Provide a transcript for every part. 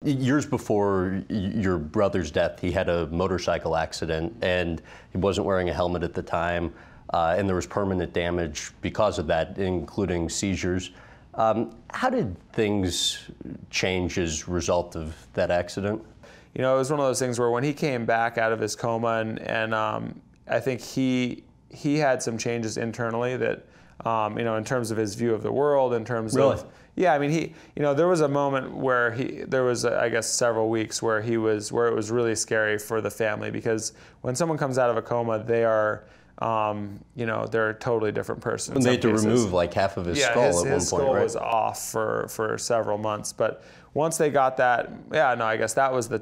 Years before your brother's death, he had a motorcycle accident, and he wasn't wearing a helmet at the time, and there was permanent damage because of that, including seizures. How did things change as a result of that accident? You know, it was one of those things where when he came back out of his coma, and I think he had some changes internally that, you know, in terms of his view of the world, in terms of, yeah, I mean, there was a moment where there was, I guess, several weeks where it was really scary for the family, because when someone comes out of a coma, they are, you know, they're a totally different person. And they had to remove like half of his skull at one point, right? His skull was off for several months, but once they got that, yeah, no, I guess that was the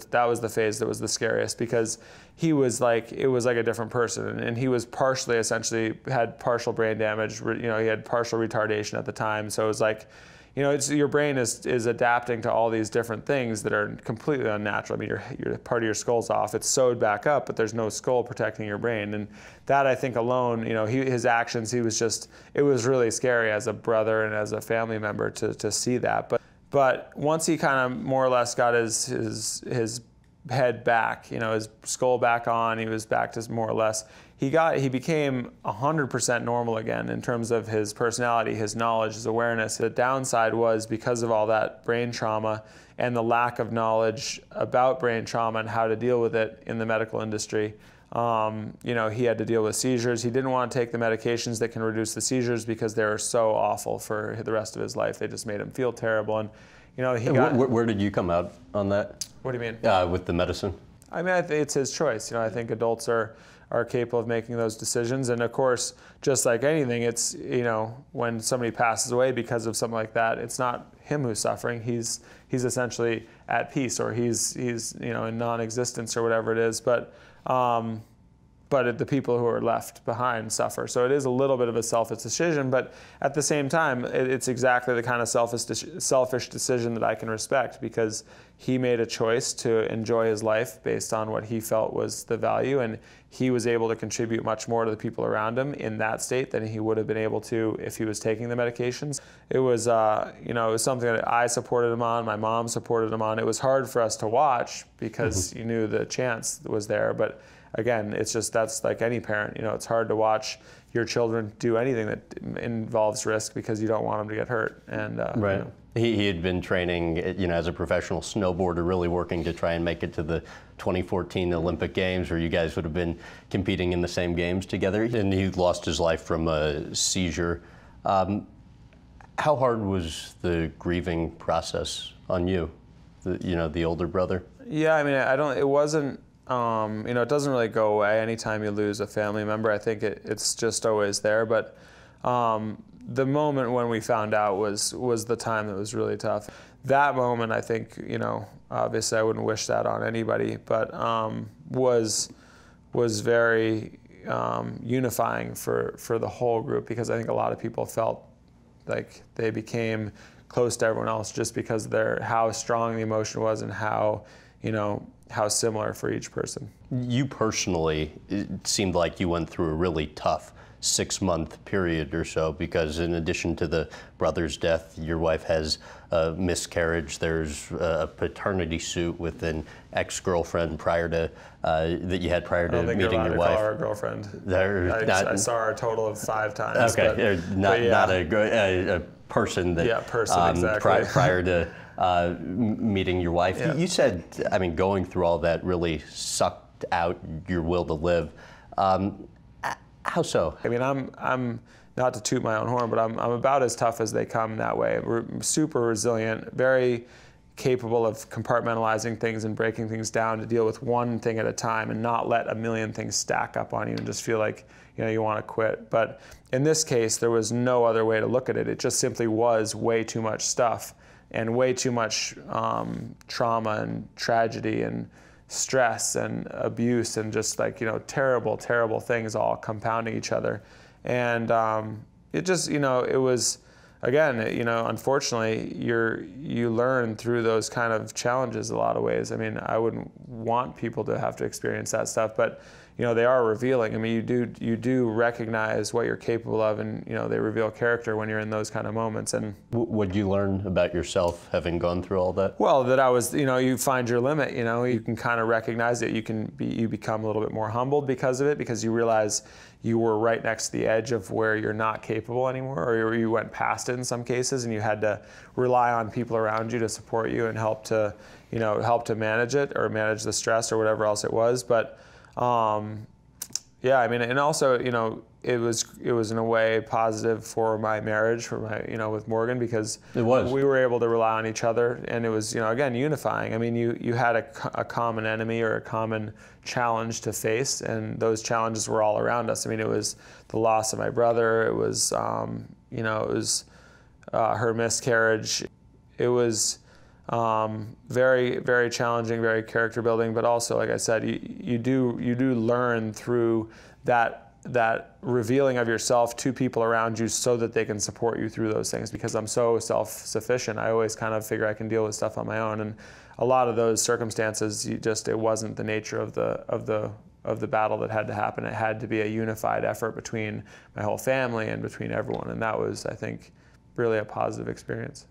phase that was the scariest, because he was like, it was like a different person, and he was partially, essentially, had partial brain damage. You know, he had partial retardation at the time, so it was like, you know, your brain is adapting to all these different things that are completely unnatural. I mean, your part of your skull's off. It's sewed back up, but there's no skull protecting your brain. And that, I think, alone, you know, his actions, it was really scary as a brother and as a family member to see that. But once he kind of more or less got his head back, you know, his skull back on, he was back to more or less, he became 100% normal again in terms of his personality, his knowledge, his awareness. The downside was, because of all that brain trauma and the lack of knowledge about brain trauma and how to deal with it in the medical industry, you know, he had to deal with seizures. He didn't want to take the medications that can reduce the seizures because they were so awful for the rest of his life. They just made him feel terrible. And, you know, Where did you come out on that? What do you mean? With the medicine? I mean, it's his choice. You know, I think adults are capable of making those decisions. And of course, just like anything, it's, you know, when somebody passes away because of something like that, it's not him who's suffering. He's essentially at peace, or he's you know, in non-existence, or whatever it is. But the people who are left behind suffer. So it is a little bit of a selfish decision, but at the same time, it's exactly the kind of selfish decision that I can respect, because he made a choice to enjoy his life based on what he felt was the value, and he was able to contribute much more to the people around him in that state than he would have been able to if he was taking the medications. It was, you know, it was something that I supported him on, my mom supported him on. It was hard for us to watch because you knew the chance was there, but again, it's just, that's like any parent, you know, it's hard to watch your children do anything that involves risk because you don't want them to get hurt. And right. You know. He had been training, you know, as a professional snowboarder, really working to try and make it to the 2014 Olympic Games, where you guys would have been competing in the same games together. And he lost his life from a seizure. How hard was the grieving process on you, you know, the older brother? Yeah, I mean, it wasn't, you know, it doesn't really go away anytime you lose a family member. I think it's just always there. But the moment when we found out was the time that was really tough. That moment, I think, you know, obviously I wouldn't wish that on anybody, but was very unifying for the whole group, because I think a lot of people felt like they became close to everyone else just because of how strong the emotion was, and how, you know, how similar for each person. You personally, it seemed like you went through a really tough 6-month period or so, because in addition to the brother's death, your wife has a miscarriage. There's a paternity suit with an ex-girlfriend that you had prior to meeting your wife. I don't think you're allowed to call her a girlfriend. I saw her a total of 5 times. Okay, but yeah. Not a person that. Yeah, exactly. Prior to meeting your wife. Yeah. You said, I mean, going through all that really sucked out your will to live. How so? I mean, I'm not to toot my own horn, but I'm about as tough as they come that way. We're super resilient, very capable of compartmentalizing things and breaking things down to deal with one thing at a time, and not let a million things stack up on you and just feel like, you know, you want to quit. But in this case, there was no other way to look at it. It just simply was way too much stuff, and way too much trauma and tragedy and stress and abuse, and just, like, you know, terrible, terrible things all compounding each other. And it just, you know, it was, again, you know, unfortunately, you learn through those kind of challenges a lot of ways. I mean, I wouldn't want people to have to experience that stuff, but, they are revealing. I mean, you do recognize what you're capable of, and they reveal character when you're in those kind of moments. And what'd you learn about yourself having gone through all that? well, that I was, you find your limit. You can kind of recognize it. You become a little bit more humbled because of it, because you realize you were right next to the edge of where you're not capable anymore, or you went past it in some cases, and you had to rely on people around you to support you and help to manage it, or manage the stress, or whatever else it was. But yeah, I mean, and also, it was in a way positive for my marriage, for my, with Morgan, because we were able to rely on each other, and it was, again, unifying. I mean, you had a common enemy or a common challenge to face, and those challenges were all around us. I mean, it was the loss of my brother. It was, it was her miscarriage. It was very, very challenging, very character building, but also, like I said, you do learn through that revealing of yourself to people around you, so that they can support you through those things. Because I'm so self-sufficient, I always kind of figure I can deal with stuff on my own, and a lot of those circumstances, it wasn't the nature of the battle that had to happen. It had to be a unified effort between my whole family and between everyone, and that was, I think, really a positive experience.